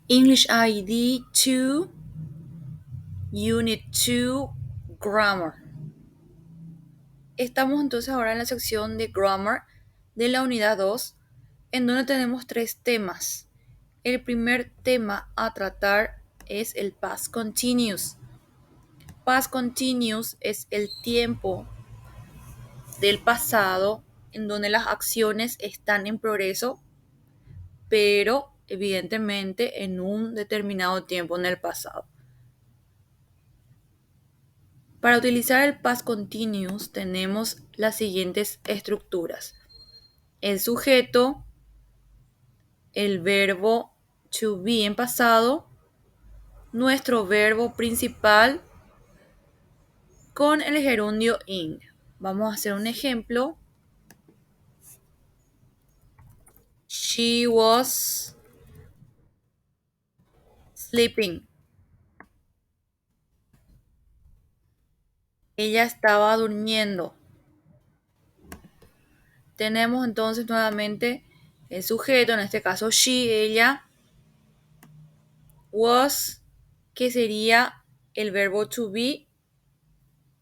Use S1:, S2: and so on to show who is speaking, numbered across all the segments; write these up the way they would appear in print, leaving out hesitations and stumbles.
S1: English ID 2, Unit 2, Grammar. Estamos entonces ahora en la sección de Grammar de la unidad 2, en donde tenemos tres temas. El primer tema a tratar es el Past Continuous. Past Continuous es el tiempo del pasado en donde las acciones están en progreso, pero evidentemente en un determinado tiempo en el pasado. Para utilizar el past continuous tenemos las siguientes estructuras: el sujeto, el verbo to be en pasado, nuestro verbo principal con el gerundio ing. Vamos a hacer un ejemplo. She was sleeping. Ella estaba durmiendo. Tenemos entonces nuevamente el sujeto, en este caso she, ella. Was, que sería el verbo to be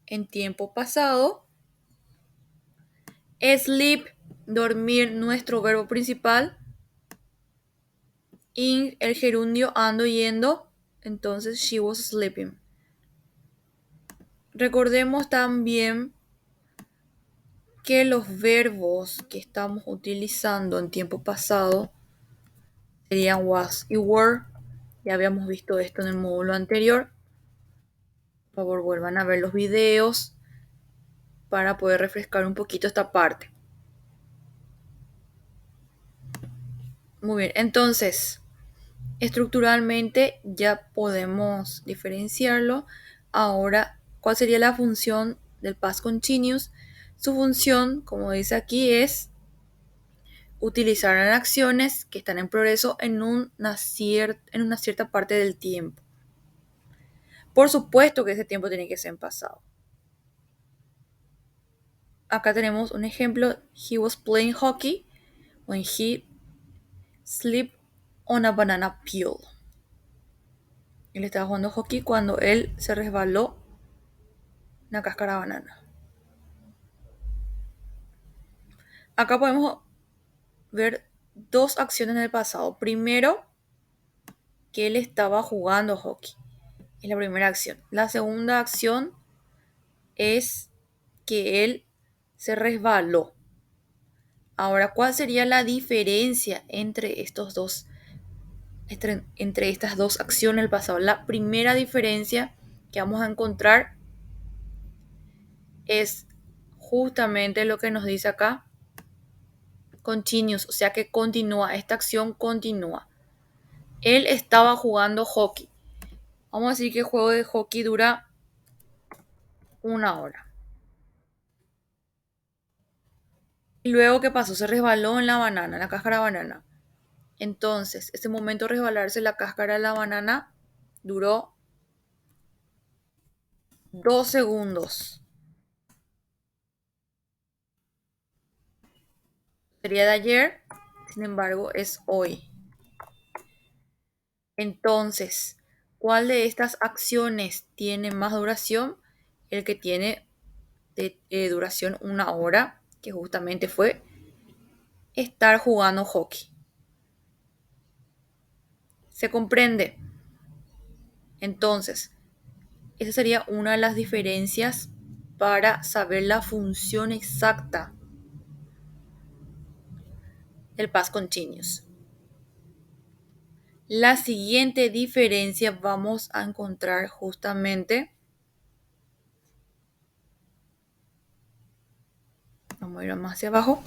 S1: en tiempo pasado. Sleep, dormir, nuestro verbo principal. In, el gerundio ando, yendo. Entonces she was sleeping. Recordemos también que los verbos que estamos utilizando en tiempo pasado serían was y were. Ya habíamos visto esto en el módulo anterior. Por favor, vuelvan a ver los videos para poder refrescar un poquito esta parte. Muy bien, entonces, estructuralmente ya podemos diferenciarlo. Ahora, ¿cuál sería la función del past continuous? Su función, como dice aquí, es utilizar las acciones que están en progreso en una cierta parte del tiempo. Por supuesto que ese tiempo tiene que ser en pasado. Acá tenemos un ejemplo. He was playing hockey when he slipped on a banana peel. Él estaba jugando hockey cuando él se resbaló una cáscara de banana. Acá podemos ver dos acciones en el pasado. Primero, que él estaba jugando hockey. Es la primera acción. La segunda acción es que él se resbaló. Ahora, ¿cuál sería la diferencia entre entre estas dos acciones del pasado? La primera diferencia que vamos a encontrar es justamente lo que nos dice acá, continuous, o sea que continúa, esta acción continúa. Él estaba jugando hockey. Vamos a decir que el juego de hockey dura 1 hora. Y luego, ¿qué pasó? Se resbaló en la banana, en la cáscara de banana. Entonces, ese momento de resbalarse la cáscara de la banana duró 2 segundos. Sería de ayer, sin embargo, es hoy. Entonces, ¿cuál de estas acciones tiene más duración? El que tiene de duración 1 hora, que justamente fue estar jugando hockey. ¿Se comprende? Entonces, esa sería una de las diferencias para saber la función exacta del past continuous. La siguiente diferencia vamos a encontrar justamente, vamos a ir más hacia abajo,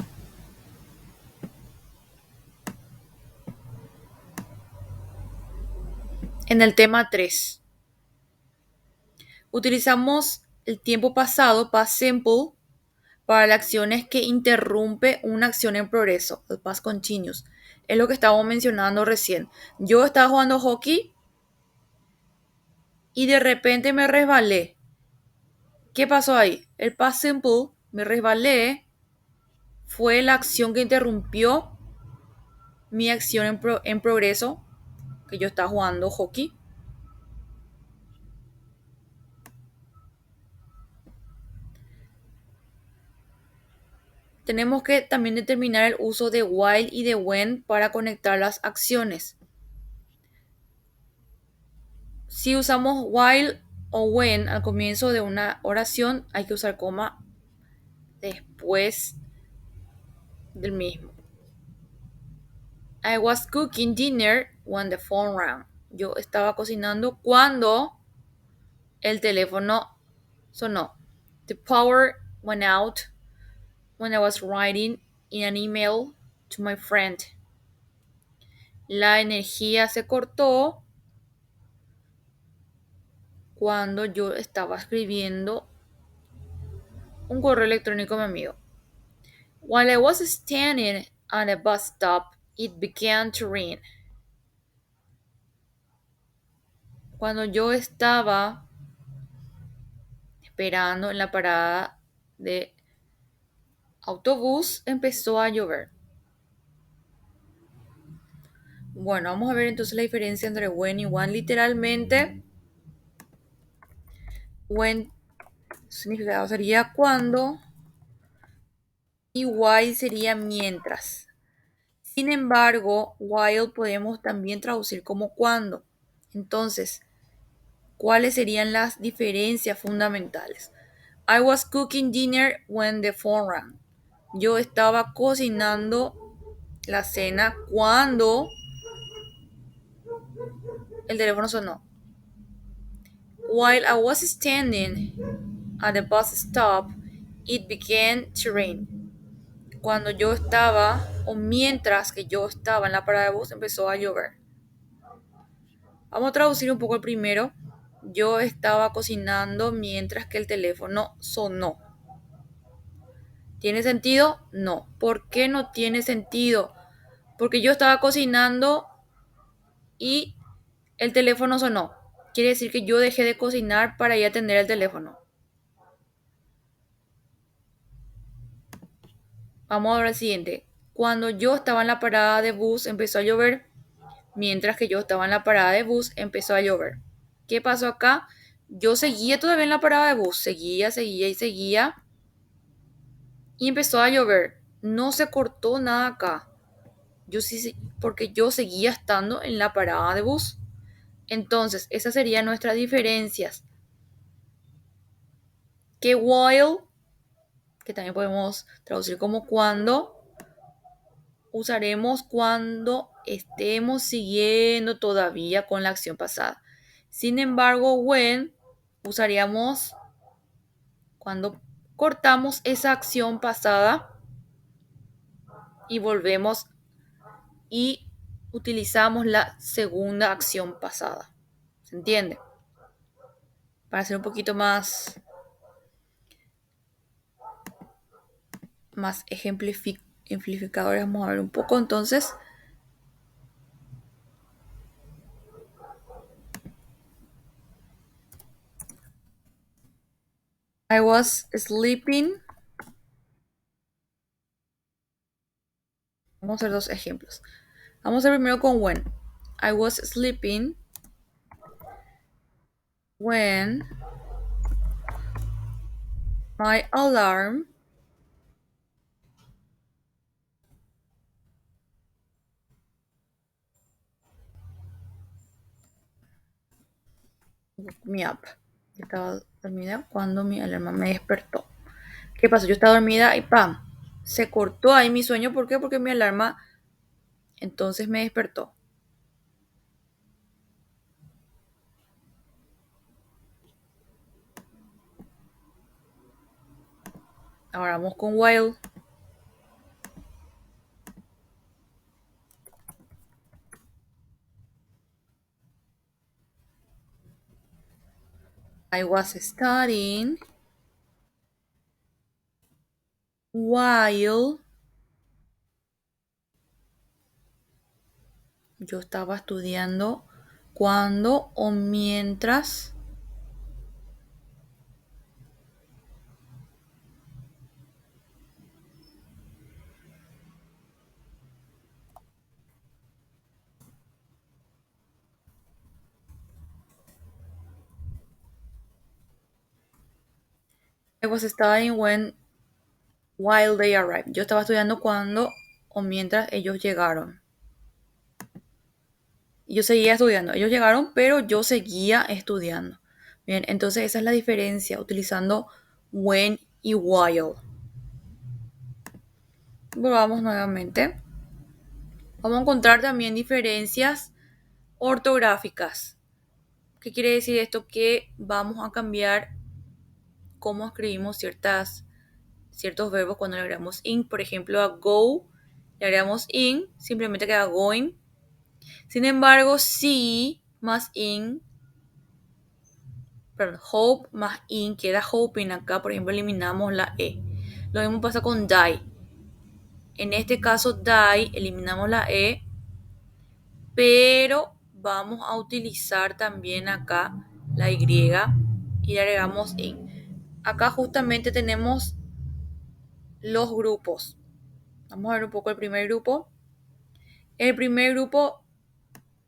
S1: en el tema 3. Utilizamos el tiempo pasado, past simple, para las acciones que interrumpe una acción en progreso, el past continuous. Es lo que estábamos mencionando recién. Yo estaba jugando hockey y de repente me resbalé. ¿Qué pasó ahí? El past simple, me resbalé, fue la acción que interrumpió mi acción en progreso. que yo estaba jugando hockey. Tenemos que también determinar el uso de while y de when para conectar las acciones. Si usamos while o when al comienzo de una oración, hay que usar coma después del mismo. I was cooking dinner when the phone rang. Yo estaba cocinando cuando el teléfono sonó. The power went out when I was writing in an email to my friend. La energía se cortó cuando yo estaba escribiendo un correo electrónico a mi amigo. While I was standing at a bus stop, it began to rain. Cuando yo estaba esperando en la parada de autobús, empezó a llover. Bueno, vamos a ver entonces la diferencia entre when y when. Literalmente, when significado sería cuando y while sería mientras. Sin embargo, while podemos también traducir como cuando. Entonces, ¿cuáles serían las diferencias fundamentales? I was cooking dinner when the phone rang. Yo estaba cocinando la cena cuando el teléfono sonó. While I was standing at the bus stop, it began to rain. Cuando yo estaba, o mientras que yo estaba en la parada de bus, empezó a llover. Vamos a traducir un poco el primero. Yo estaba cocinando mientras que el teléfono sonó. ¿Tiene sentido? No. ¿Por qué no tiene sentido? Porque yo estaba cocinando y el teléfono sonó. Quiere decir que yo dejé de cocinar para ir a atender el teléfono. Vamos a ver el siguiente. Cuando yo estaba en la parada de bus empezó a llover. Mientras que yo estaba en la parada de bus empezó a llover. ¿Qué pasó acá? Yo seguía todavía en la parada de bus. Seguía y seguía. Y empezó a llover. No se cortó nada acá. Yo sí, porque yo seguía estando en la parada de bus. Entonces, esas serían nuestras diferencias. Que while, que también podemos traducir como cuando, usaremos cuando estemos siguiendo todavía con la acción pasada. Sin embargo, when usaríamos cuando cortamos esa acción pasada y volvemos y utilizamos la segunda acción pasada. ¿Se entiende? Para ser un poquito más ejemplificadores, vamos a ver un poco entonces. I was sleeping. Vamos a hacer dos ejemplos. Vamos a ver primero con when. I was sleeping when my alarm woke me up. Yo estaba dormida cuando mi alarma me despertó. ¿Qué pasó? Yo estaba dormida y ¡pam! Se cortó ahí mi sueño. ¿Por qué? Porque mi alarma entonces me despertó. Ahora vamos con while. I was studying while yo estaba estudiando cuando o mientras I was studying while they arrived. Yo estaba estudiando cuando o mientras ellos llegaron. Yo seguía estudiando. Ellos llegaron, pero yo seguía estudiando. Bien, entonces esa es la diferencia utilizando when y while. Volvamos nuevamente. Vamos a encontrar también diferencias ortográficas. ¿Qué quiere decir esto? Que vamos a cambiar cómo escribimos ciertos verbos cuando le agregamos in. Por ejemplo, a go le agregamos in, simplemente queda going. Sin embargo, si más in, perdón, hope más in queda hoping. Acá, por ejemplo, eliminamos la e. Lo mismo pasa con die. En este caso, die, eliminamos la e, pero vamos a utilizar también acá la y y le agregamos in. Acá justamente tenemos los grupos. Vamos a ver un poco el primer grupo. El primer grupo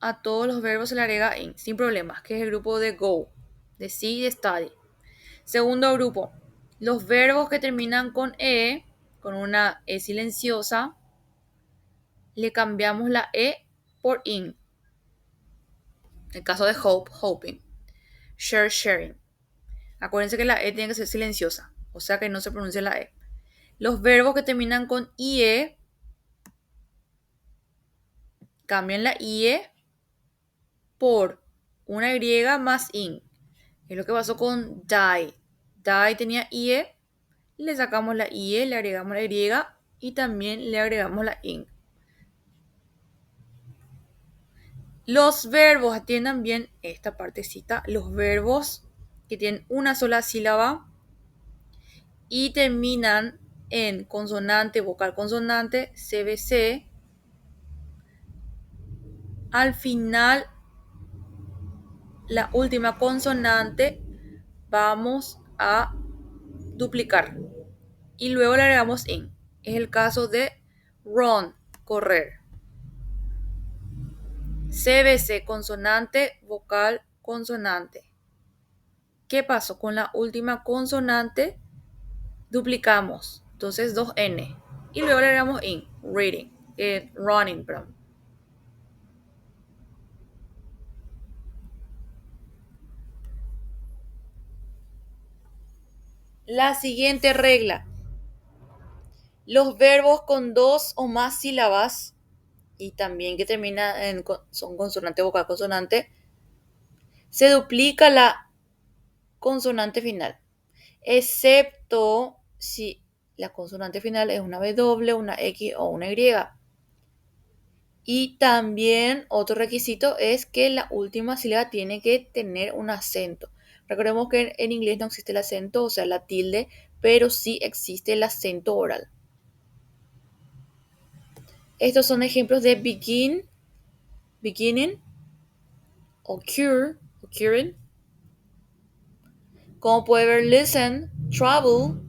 S1: a todos los verbos se le agrega in, sin problemas, que es el grupo de go, de see y de study. Segundo grupo, los verbos que terminan con con una e silenciosa, le cambiamos la e por in. El caso de hope, hoping. Share, sharing. Acuérdense que la e tiene que ser silenciosa, o sea que no se pronuncia la e. Los verbos que terminan con ie, cambian la ie por una y más in. Es lo que pasó con die. Die tenía ie, le sacamos la ie, le agregamos la y y también le agregamos la in. Los verbos, atiendan bien esta partecita, los verbos que tienen una sola sílaba y terminan en consonante, vocal consonante, CBC, al final la última consonante vamos a duplicar y luego le agregamos in. Es el caso de run, correr. CBC, consonante, vocal, consonante. ¿Qué pasó? Con la última consonante duplicamos. Entonces 2N. Y luego le agregamos in, reading, running, perdón. La siguiente regla. Los verbos con dos o más sílabas y también que termina en son consonante, vocal, consonante, se duplica la consonante final, excepto si la consonante final es una W, una X o una Y. Y también otro requisito es que la última sílaba tiene que tener un acento. Recordemos que en inglés no existe el acento, o sea, la tilde, pero sí existe el acento oral. Estos son ejemplos de begin, beginning, occur, occurring. Como puede ver, listen, travel,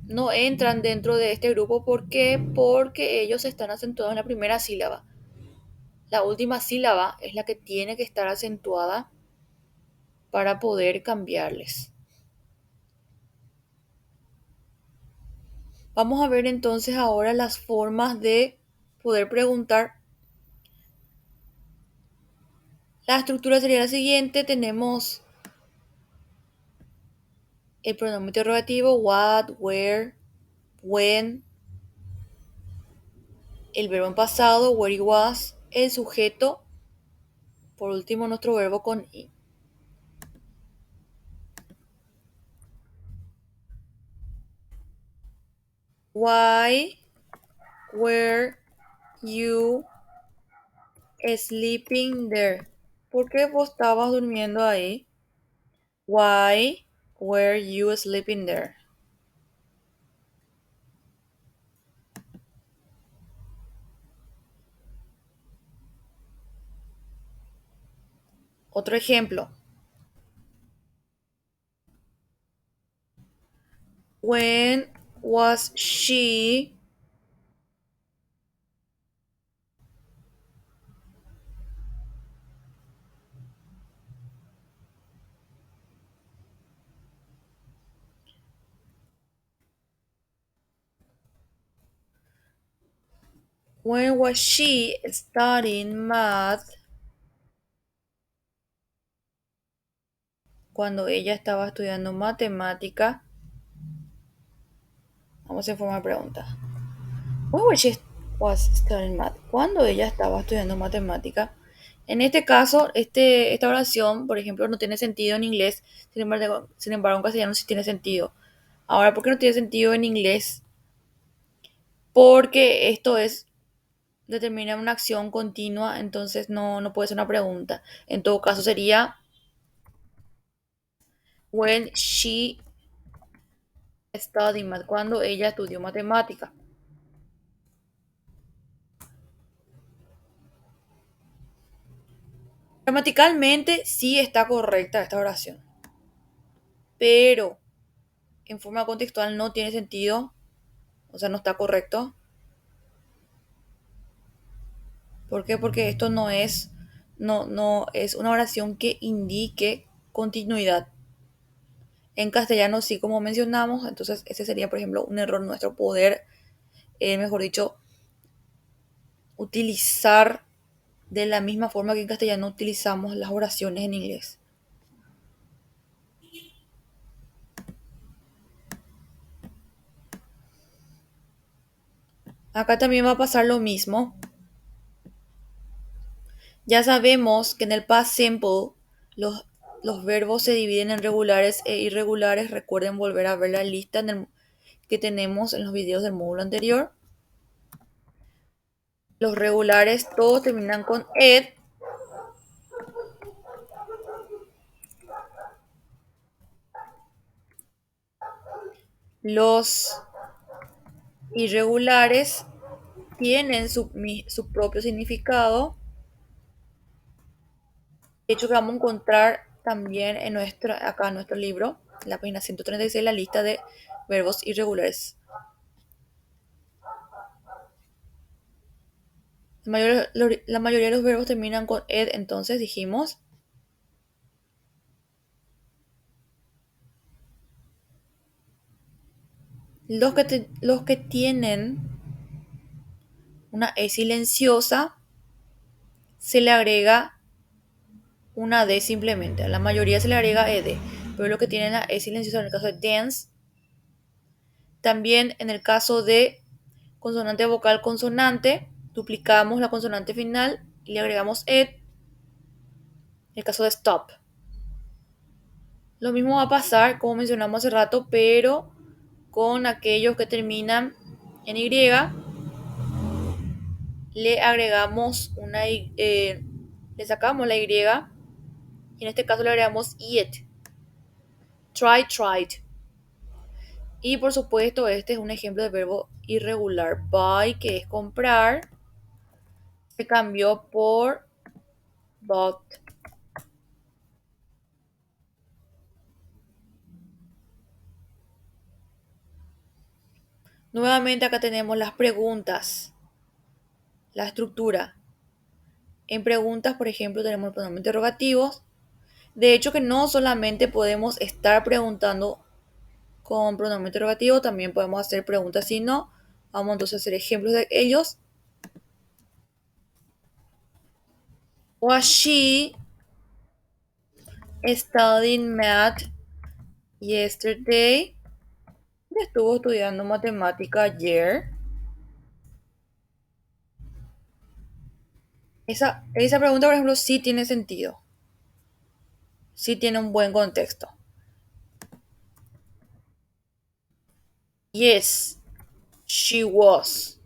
S1: no entran dentro de este grupo. ¿Por qué? Porque ellos están acentuados en la primera sílaba. La última sílaba es la que tiene que estar acentuada para poder cambiarles. Vamos a ver entonces ahora las formas de poder preguntar. La estructura sería la siguiente. Tenemos el pronombre interrogativo, what, where, when, el verbo en pasado, where it was, el sujeto, por último nuestro verbo con i. Why were you sleeping there? ¿Por qué vos estabas durmiendo ahí? Why were you sleeping there? Otro ejemplo. When was she When was she studying math? Cuando ella estaba estudiando matemática. Vamos a formar pregunta. When was she was studying math? Cuando ella estaba estudiando matemática. En este caso, esta oración, por ejemplo, no tiene sentido en inglés, sin embargo en castellano sí tiene sentido. Ahora, ¿por qué no tiene sentido en inglés? Porque esto es determina una acción continua, entonces no puede ser una pregunta. En todo caso sería when she studied math, cuando ella estudió matemática. Gramaticalmente sí está correcta esta oración, pero en forma contextual no tiene sentido, o sea, no está correcto. ¿Por qué? Porque esto no es una oración que indique continuidad. En castellano sí, como mencionamos, entonces ese sería, por ejemplo, un error nuestro poder, mejor dicho, utilizar de la misma forma que en castellano utilizamos las oraciones en inglés. Acá también va a pasar lo mismo. Ya sabemos que en el past simple los, los verbos se dividen en regulares e irregulares. Recuerden volver a ver la lista que tenemos en los videos del módulo anterior. Los regulares todos terminan con ed. Los irregulares tienen su propio significado. De hecho, que vamos a encontrar también acá en nuestro libro, en la página 136, la lista de verbos irregulares. La mayoría de los verbos terminan con ed, entonces dijimos. Los que tienen una e silenciosa, se le agrega una d simplemente. A la mayoría se le agrega ed, pero los que tienen la e silenciosa, en el caso de dance, también en el caso de consonante vocal consonante, duplicamos la consonante final y le agregamos ed. En el caso de stop, lo mismo va a pasar, como mencionamos hace rato, pero con aquellos que terminan en Y, le agregamos le sacamos la Y, y en este caso le agregamos it. Try, tried. Y por supuesto, este es un ejemplo de verbo irregular. Buy, que es comprar, se cambió por bought. Nuevamente acá tenemos las preguntas, la estructura. En preguntas, por ejemplo, tenemos el pronombre interrogativos. De hecho, que no solamente podemos estar preguntando con pronombre interrogativo, también podemos hacer preguntas si no. Vamos entonces a hacer ejemplos de ellos. Was she studying math yesterday? Estuvo estudiando matemática ayer. Esa pregunta, por ejemplo, sí tiene sentido. Sí tiene un buen contexto. Yes, she was.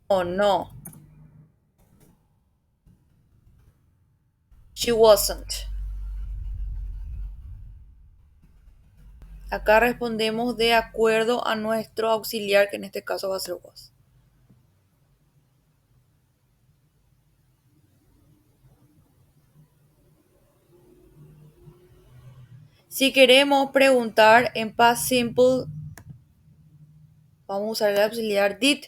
S1: O no, she wasn't. Acá respondemos de acuerdo a nuestro auxiliar, que en este caso va a ser was. Si queremos preguntar en past simple, vamos a usar el auxiliar did.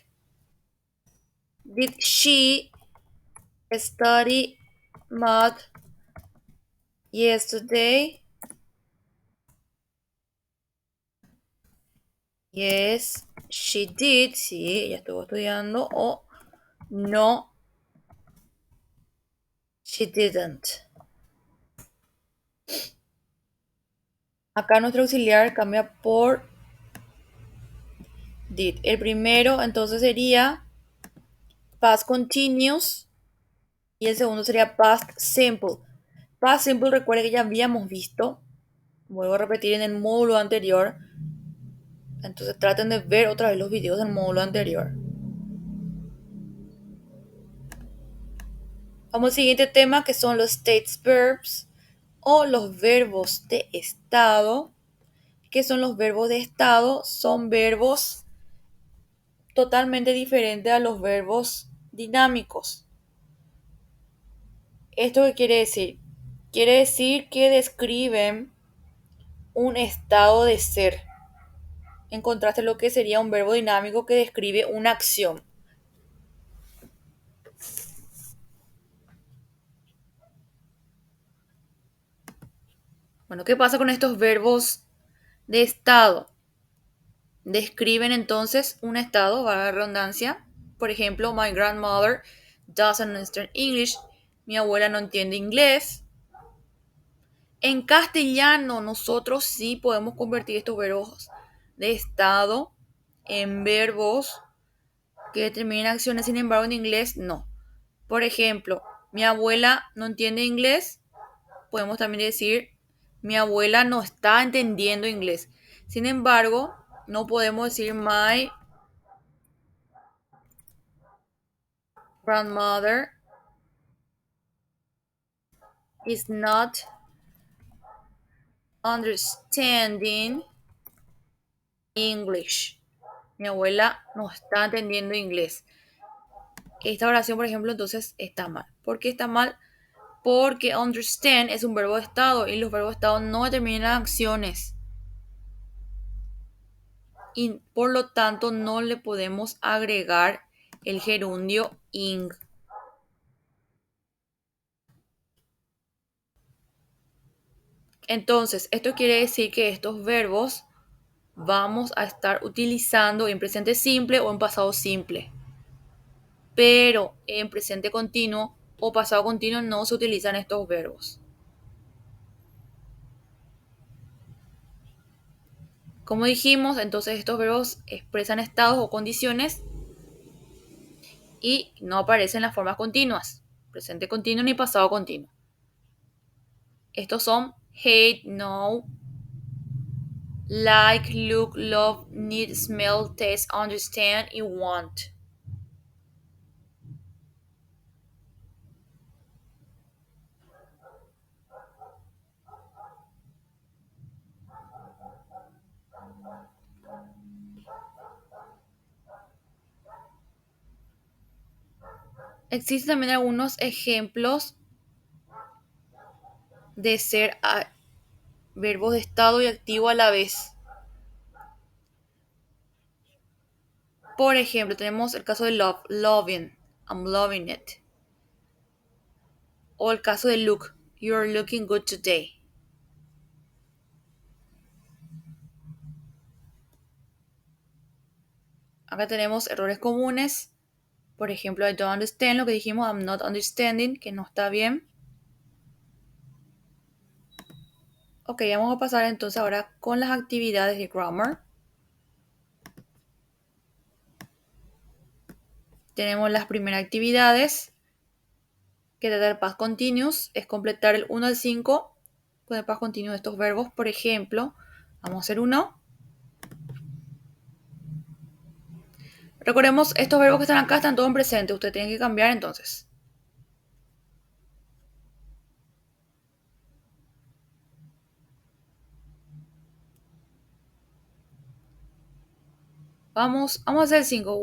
S1: Did she study math yesterday? Yes, she did. Sí, ella estuvo estudiando. O no, she didn't. Acá nuestro auxiliar cambia por did. El primero entonces sería past continuous y el segundo sería past simple. Past simple, recuerden que ya habíamos visto, vuelvo a repetir en el módulo anterior, entonces traten de ver otra vez los videos del módulo anterior. Vamos al siguiente tema, que son los states verbs o los verbos de estado. ¿Qué son los verbos de estado? Son verbos totalmente diferentes a los verbos dinámicos. ¿Esto qué quiere decir? Quiere decir que describen un estado de ser, en contraste a lo que sería un verbo dinámico que describe una acción. Bueno, ¿qué pasa con estos verbos de estado? Describen entonces un estado, valga la redundancia. Por ejemplo, my grandmother doesn't understand English. Mi abuela no entiende inglés. En castellano, nosotros sí podemos convertir estos verbos de estado en verbos que determinen acciones, sin embargo, en inglés no. Por ejemplo, mi abuela no entiende inglés. Podemos también decir, mi abuela no está entendiendo inglés. Sin embargo, no podemos decir my grandmother is not understanding English. Mi abuela no está entendiendo inglés. Esta oración, por ejemplo, entonces está mal. ¿Por qué está mal? Porque understand es un verbo de estado y los verbos de estado no determinan acciones. Y por lo tanto no le podemos agregar el gerundio ing. Entonces, esto quiere decir que estos verbos vamos a estar utilizando en presente simple o en pasado simple. Pero en presente continuo o pasado continuo no se utilizan estos verbos. Como dijimos, entonces estos verbos expresan estados o condiciones y no aparecen las formas continuas, presente continuo ni pasado continuo. Estos son hate, know, like, look, love, need, smell, taste, understand y want. Existen también algunos ejemplos de ser verbos de estado y activo a la vez. Por ejemplo, tenemos el caso de love, loving, I'm loving it. O el caso de look, you're looking good today. Acá tenemos errores comunes. Por ejemplo, I don't understand, lo que dijimos, I'm not understanding, que no está bien. Ok, vamos a pasar entonces ahora con las actividades de grammar. Tenemos las primeras actividades, que trata del past continuous, es completar el 1 al 5 con el past continuous de estos verbos. Por ejemplo, vamos a hacer uno. Recordemos, estos verbos que están acá están todos en presente. Usted tiene que cambiar entonces. Vamos a hacer 5.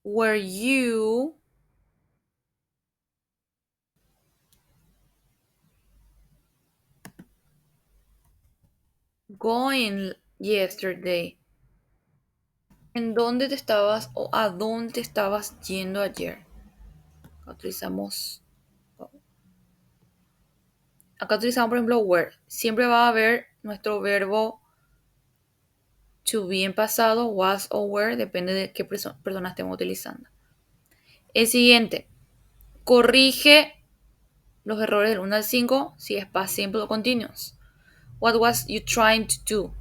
S1: Were you going yesterday? ¿En dónde te estabas o a dónde te estabas yendo ayer? Utilizamos Acá utilizamos, por ejemplo, were. Siempre va a haber nuestro verbo to be en pasado, was o were, depende de qué persona estemos utilizando. El siguiente, corrige los errores del 1 al 5 si es past simple o continuous. What was you trying to do?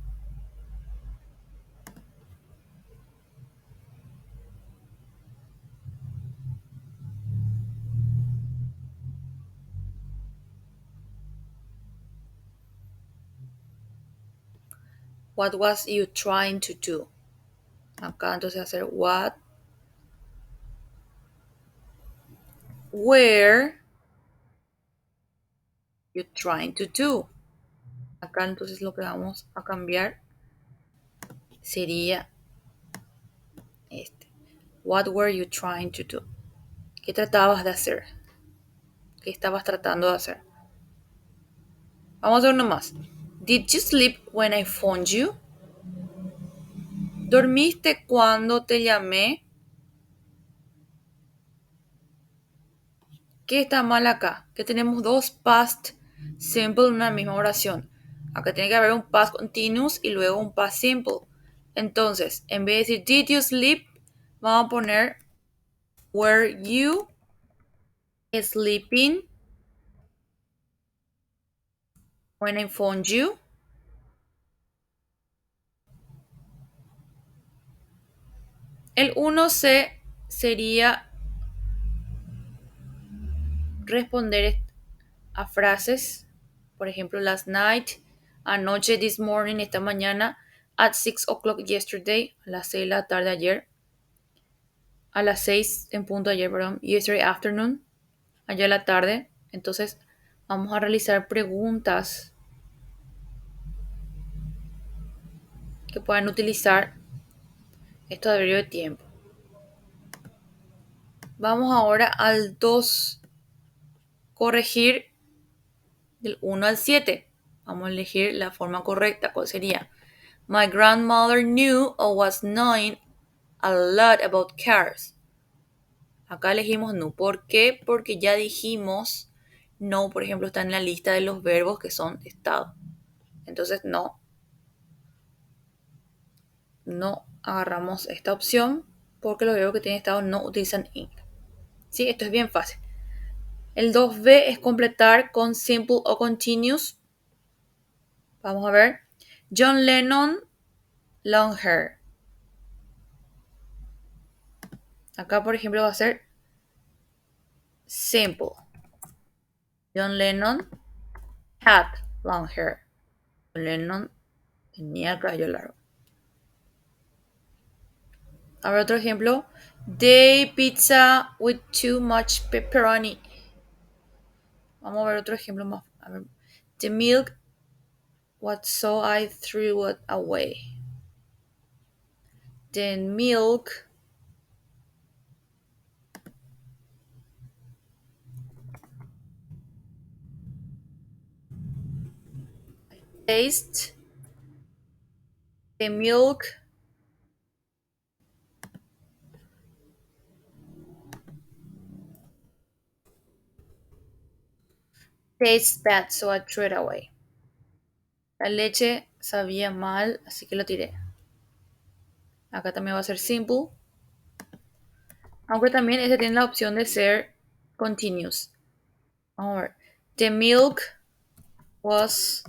S1: What was you trying to do? Acá entonces hacer what were you trying to do? Acá entonces lo que vamos a cambiar sería este. What were you trying to do? ¿Qué tratabas de hacer? ¿Qué estabas tratando de hacer? Vamos a hacer uno más. Did you sleep when I phoned you? ¿Dormiste cuando te llamé? ¿Qué está mal acá? Que tenemos dos past simple en una misma oración. Acá tiene que haber un past continuous y luego un past simple. Entonces, en vez de decir did you sleep, vamos a poner were you sleeping when I phoned you? El 1C sería responder a frases, por ejemplo, last night, anoche, this morning, esta mañana, at 6 o'clock yesterday, a las 6 de la tarde ayer, a las 6 en punto ayer, perdón, yesterday afternoon, ayer a la tarde. Entonces, vamos a realizar preguntas que puedan utilizar esto de adverbio de tiempo. Vamos ahora al 2, corregir del 1 al 7. Vamos a elegir la forma correcta. ¿Cuál sería? My grandmother knew or was knowing a lot about cars. Acá elegimos no. ¿Por qué? Porque ya dijimos no, por ejemplo, está en la lista de los verbos que son estado. Entonces no agarramos esta opción porque los verbos que tienen estado no utilizan ing. ¿Sí? Esto es bien fácil. El 2B es completar con simple o continuous. Vamos a ver. John Lennon, long hair. Acá, por ejemplo, va a ser simple. John Lennon had long hair. John Lennon tenía el cabello largo. A ver otro ejemplo. They pizza with too much pepperoni. Vamos a ver otro ejemplo más. A ver. The milk was so I threw it away. The milk tastes. The milk tastes bad, so I threw it away. La leche sabía mal, así que lo tiré. Acá también va a ser simple. Aunque también este tiene la opción de ser continuous. Vamos a ver. The milk was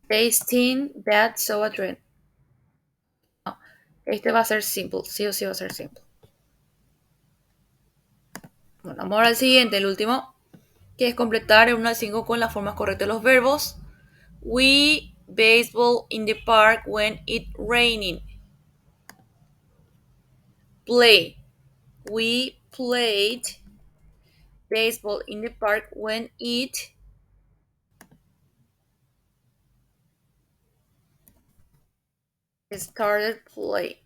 S1: tasting bad, so I threw it. No, este va a ser simple. Sí o sí va a ser simple. Bueno, vamos ahora al siguiente, el último, que es completar el 1 al 5 con las formas correctas de los verbos. We baseball in the park when it raining. Play. We played baseball in the park when it started play.